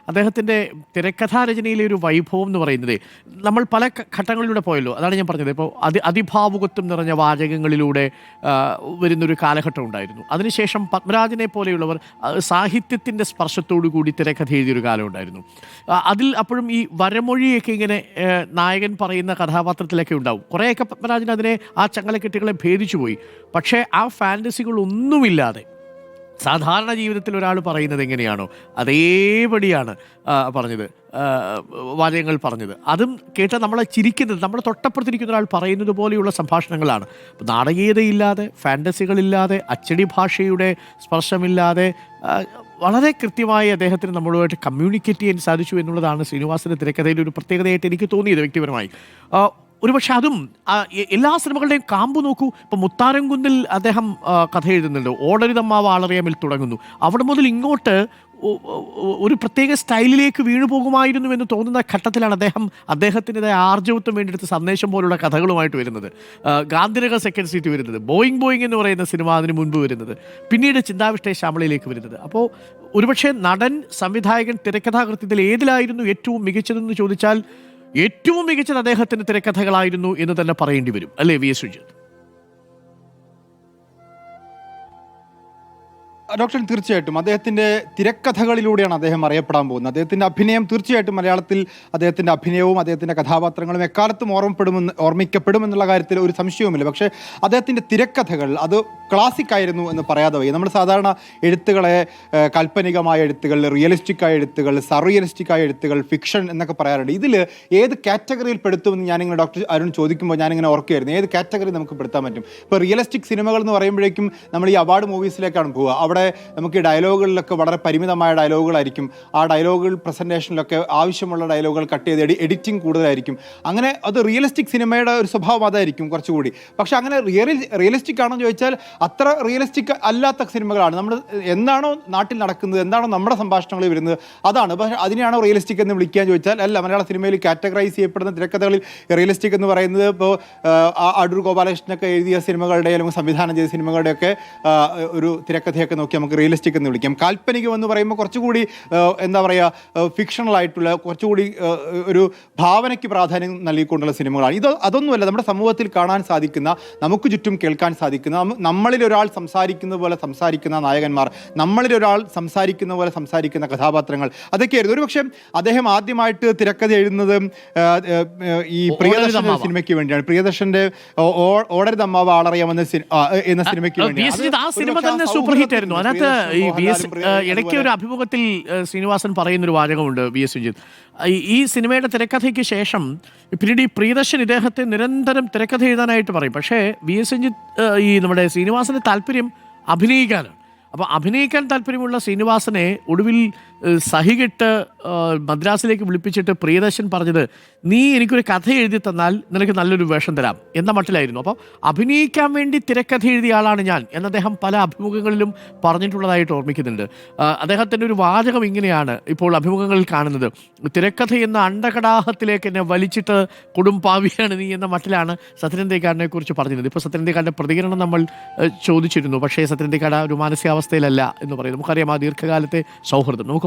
അദ്ദേഹത്തിൻ്റെ തിരക്കഥാരചനയിലെ ഒരു വൈഭവം എന്ന് പറയുന്നത് നമ്മൾ പല ഘട്ടങ്ങളിലൂടെ പോയല്ലോ. അതാണ് ഞാൻ പറഞ്ഞത്. ഇപ്പോൾ അതിഭാവുകത്വം നിറഞ്ഞ വാചകങ്ങളിലൂടെ വരുന്നൊരു കാലഘട്ടം ഉണ്ടായിരുന്നു. അതിനുശേഷം പത്മരാജനെ പോലെയുള്ളവർ സാഹിത്യത്തിൻ്റെ സ്പർശത്തോടു കൂടി തിരക്കഥ എഴുതിയൊരു കാലം ഉണ്ടായിരുന്നു. അതിൽ അപ്പോഴും ഈ വരമൊഴിയൊക്കെ ഇങ്ങനെ നായകൻ പറയുന്ന കഥാപാത്രത്തിലൊക്കെ ഉണ്ടാവും. കുറേയൊക്കെ പത്മരാജൻ അതിനെ ആ ചങ്ങലക്കെട്ടുകളെ ഭേദിച്ചു പോയി. പക്ഷേ ആ ഫാൻറ്റസികളൊന്നുമില്ലാതെ സാധാരണ ജീവിതത്തിൽ ഒരാൾ പറയുന്നത് എങ്ങനെയാണോ അതേപടിയാണ് പറഞ്ഞത്, വാചകങ്ങൾ പറഞ്ഞത്. അതും കേട്ടാൽ നമ്മളെ ചിരിക്കുന്നത്, നമ്മുടെ തൊട്ടപ്പുറത്തിരിക്കുന്ന ഒരാൾ പറയുന്നത് പോലെയുള്ള സംഭാഷണങ്ങളാണ്. നാടകീയതയില്ലാതെ, ഫാൻറ്റസികളില്ലാതെ, അച്ചടി ഭാഷയുടെ സ്പർശമില്ലാതെ വളരെ കൃത്യമായി അദ്ദേഹത്തിന് നമ്മളുമായിട്ട് കമ്മ്യൂണിക്കേറ്റ് ചെയ്യാൻ സാധിച്ചു എന്നുള്ളതാണ് ശ്രീനിവാസൻ്റെ തിരക്കഥയിൽ ഒരു പ്രത്യേകതയായിട്ട് എനിക്ക് തോന്നിയത് വ്യക്തിപരമായി. ഒരുപക്ഷെ അതും എല്ലാ സിനിമകളുടെയും കാമ്പ് നോക്കൂ. ഇപ്പോൾ മുത്താരംകുന്നിൽ അദ്ദേഹം കഥ എഴുതുന്നുണ്ട്. ഓടരുതമ്മാവ് ആളറിയാമിൽ തുടങ്ങുന്നു. അവിടെ മുതൽ ഇങ്ങോട്ട് ഒരു പ്രത്യേക സ്റ്റൈലിലേക്ക് വീണു പോകുമായിരുന്നു എന്ന് തോന്നുന്ന ഘട്ടത്തിലാണ് അദ്ദേഹത്തിൻ്റെതായ ആർജവത്വം വേണ്ടിയെടുത്ത് സന്ദേശം പോലുള്ള കഥകളുമായിട്ട് വരുന്നത്. ഗാന്ധിനഗർ സെക്കൻഡ് സീറ്റ് വരുന്നത്, ബോയിങ് എന്ന് പറയുന്ന സിനിമ അതിന് മുൻപ് വരുന്നത്, പിന്നീട് ചിന്താവിഷ്ടയ ശ്യാമളയിലേക്ക് വരുന്നത്. അപ്പോൾ ഒരുപക്ഷെ നടൻ, സംവിധായകൻ, തിരക്കഥാകൃത്യത്തിൽ ഏതിലായിരുന്നു ഏറ്റവും മികച്ചതെന്ന് ചോദിച്ചാൽ ഏറ്റവും മികച്ചത് അദ്ദേഹത്തിൻ്റെ തിരക്കഥകളായിരുന്നു എന്ന് തന്നെ പറയേണ്ടി വരും, അല്ലേ വി എസ് സുജിത്ത്? ഡോക്ടർ, തീർച്ചയായിട്ടും അദ്ദേഹത്തിൻ്റെ തിരക്കഥകളിലൂടെയാണ് അദ്ദേഹം അറിയപ്പെടാൻ പോകുന്നത്. അദ്ദേഹത്തിൻ്റെ അഭിനയം തീർച്ചയായിട്ടും മലയാളത്തിൽ അദ്ദേഹത്തിൻ്റെ അഭിനയവും അദ്ദേഹത്തിൻ്റെ കഥാപാത്രങ്ങളും എക്കാലത്തും ഓർമ്മിക്കപ്പെടുമെന്നുള്ള കാര്യത്തിൽ ഒരു സംശയവുമില്ല. പക്ഷേ അദ്ദേഹത്തിൻ്റെ തിരക്കഥകൾ അത് ക്ലാസിക് ആയിരുന്നു എന്ന് പറയാതെ വയ്യ. നമ്മൾ സാധാരണ എഴുത്തുകളെ കാൽപ്പനികമായ എഴുത്തുകൾ, റിയലിസ്റ്റിക് ആയ എഴുത്തുകൾ, സർറിയലിസ്റ്റിക് ആയ എഴുത്തുകൾ, ഫിക്ഷൻ എന്നൊക്കെ പറയാറുണ്ട്. ഇതിൽ ഏത് കാറ്റഗറിയിൽ പെടുത്തുമെന്ന് ഞാനിങ്ങനെ ഡോക്ടർ അരുൺ ചോദിക്കുമ്പോൾ ഞാനിങ്ങനെ ഓർക്കുകയായിരുന്നു, ഏത് കാറ്റഗറി നമുക്ക് പെടുത്താൻ പറ്റും. ഇപ്പോൾ റിയലിസ്റ്റിക് സിനിമകൾ എന്ന് പറയുമ്പോഴേക്കും നമ്മൾ ഈ അവാർഡ് മൂവീസിലേക്കാണ് പോവുക. അവിടെ നമുക്ക് ഡയലോഗുകളിലൊക്കെ വളരെ പരിമിതമായ ഡയലോഗുകളായിരിക്കും. ആ ഡയലോഗുകൾ പ്രസൻറ്റേഷനിലൊക്കെ ആവശ്യമുള്ള ഡയലോഗുകൾ കട്ട് ചെയ്ത് എഡിറ്റിംഗ് കൂടുതലായിരിക്കും. അങ്ങനെ അത് റിയലിസ്റ്റിക് സിനിമയുടെ ഒരു സ്വഭാവം അതായിരിക്കും കുറച്ചുകൂടി. പക്ഷെ അങ്ങനെ റിയലിസ്റ്റിക് ആണെന്ന് ചോദിച്ചാൽ അത്ര റിയലിസ്റ്റിക് അല്ലാത്ത സിനിമകളാണ്. നമ്മൾ എന്താണോ നാട്ടിൽ നടക്കുന്നത്, എന്താണോ നമ്മുടെ സംഭാഷണങ്ങളിൽ വരുന്നത് അതാണ്. പക്ഷേ അതിനെയാണോ റിയലിസ്റ്റിക് എന്ന് വിളിക്കാൻ ചോദിച്ചാൽ അല്ല. മലയാള സിനിമയിൽ കാറ്റഗറൈസ് ചെയ്യപ്പെടുന്ന തിരക്കഥകളിൽ റിയലിസ്റ്റിക് എന്ന് പറയുന്നത് ഇപ്പോൾ അടൂർ ഗോപാലകൃഷ്ണനൊക്കെ എഴുതിയ സിനിമകളുടെ അല്ലെങ്കിൽ സംവിധാനം ചെയ്ത സിനിമകളുടെയൊക്കെ ഒരു തിരക്കഥയൊക്കെ നോക്കി നമുക്ക് റിയലിസ്റ്റിക് എന്ന് വിളിക്കാം. കാൽപ്പനികം എന്ന് പറയുമ്പോൾ കുറച്ചുകൂടി എന്താ പറയുക, ഫിക്ഷണൽ ആയിട്ടുള്ള കുറച്ചുകൂടി ഒരു ഭാവനയ്ക്ക് പ്രാധാന്യം നൽകിക്കൊണ്ടുള്ള സിനിമകളാണ്. അതൊന്നുമല്ല, നമ്മുടെ സമൂഹത്തിൽ കാണാൻ സാധിക്കുന്ന, നമുക്ക് ചുറ്റും കേൾക്കാൻ സാധിക്കുന്ന, നമ്മളിൽ ഒരാൾ സംസാരിക്കുന്ന പോലെ സംസാരിക്കുന്ന നായകന്മാർ, നമ്മളിൽ ഒരാൾ സംസാരിക്കുന്ന പോലെ സംസാരിക്കുന്ന കഥാപാത്രങ്ങൾ, അതൊക്കെയായിരുന്നു. ഒരുപക്ഷെ അദ്ദേഹം ആദ്യമായിട്ട് തിരക്കഥ എഴുതുന്നത് ഈ പ്രിയദർശൻ സിനിമയ്ക്ക് വേണ്ടിയാണ്. പ്രിയദർശന്റെ ഓടരുതമ്മാവ് ആളറിയാം എന്ന സിനിമയ്ക്ക് വേണ്ടിയാണ്. സൂപ്പർ ഹിറ്റ് ആയിരുന്നു. അതിനകത്ത് ഇടയ്ക്ക് ഒരു അഭിമുഖത്തിൽ ശ്രീനിവാസൻ പറയുന്നൊരു വാചകമുണ്ട് വി എസ് സുജിത്ത്. ഈ സിനിമയുടെ തിരക്കഥയ്ക്ക് ശേഷം പിന്നീട് ഈ പ്രിയദർശൻ ഇദ്ദേഹത്തെ നിരന്തരം തിരക്കഥ എഴുതാനായിട്ട് പറയും. പക്ഷേ വി എസ് സുജിത്ത് ഈ നമ്മുടെ ശ്രീനിവാസന് താല്പര്യം അഭിനയിക്കാനാണ്. അപ്പോൾ അഭിനയിക്കാൻ താല്പര്യമുള്ള ശ്രീനിവാസനെ ഒടുവിൽ സഹികെട്ട് മദ്രാസിലേക്ക് വിളിപ്പിച്ചിട്ട് പ്രിയദർശൻ പറഞ്ഞത്, നീ എനിക്കൊരു കഥ എഴുതി തന്നാൽ നിനക്ക് നല്ലൊരു വേഷം തരാം എന്ന മട്ടിലായിരുന്നു. അപ്പോൾ അഭിനയിക്കാൻ വേണ്ടി തിരക്കഥ എഴുതിയ ആളാണ് ഞാൻ എന്ന് അദ്ദേഹം പല അഭിമുഖങ്ങളിലും പറഞ്ഞിട്ടുള്ളതായിട്ട് ഓർമ്മിക്കുന്നുണ്ട്. അദ്ദേഹത്തിൻ്റെ ഒരു വാചകം ഇങ്ങനെയാണ് ഇപ്പോൾ അഭിമുഖങ്ങളിൽ കാണുന്നത്: തിരക്കഥ എന്ന അണ്ടകടാഹത്തിലേക്ക് എന്നെ വലിച്ചിട്ട് കൊടുംപാവിയാണ് നീ എന്ന മട്ടിലാണ് സത്യനന്ദിക്കാടിനെ കുറിച്ച് പറഞ്ഞിരുന്നത്. ഇപ്പോൾ സത്യനന്ദിക്കാടിൻ്റെ പ്രതികരണം നമ്മൾ ചോദിച്ചിരുന്നു. പക്ഷേ സത്യനന്ദിക്കാട് ഒരു മാനസികാവസ്ഥയിലല്ല എന്ന് പറയുന്നത്. നമുക്കറിയാം ആ ദീർഘകാലത്തെ സൗഹൃദം. നമുക്ക്